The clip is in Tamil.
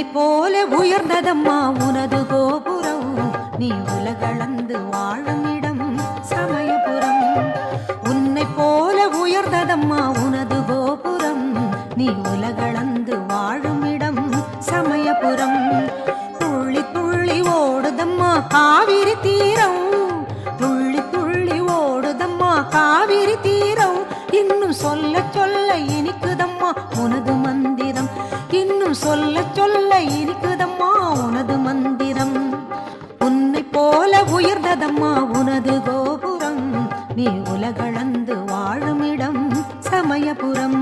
உன்னை போல உயர்ந்ததம்மா உனது கோபுரம், நீ உலகளந்து வாழும் இடம் சமயபுரம். உன்னை போல உயர்ந்ததம்மா உனது கோபுரம், நீ உலகளந்து வாழும் இடம் சமயபுரம். துள்ளி துள்ளி ஓடுதம்மா காவிரி தீரம், துள்ளி துள்ளி ஓடுதம்மா காவிரி தீரம். இன்னும் சொல்ல சொல்ல இனிக்குதம்மா உனது மந்திரம், இன்னும் சொல்ல சொல்ல இனிக்குதம்மா உனது மந்திரம். உன்னை போல உயர்ந்ததம்மா உனது கோபுரம், நீ உலகளந்து வாழும் இடம் சமயபுரம்.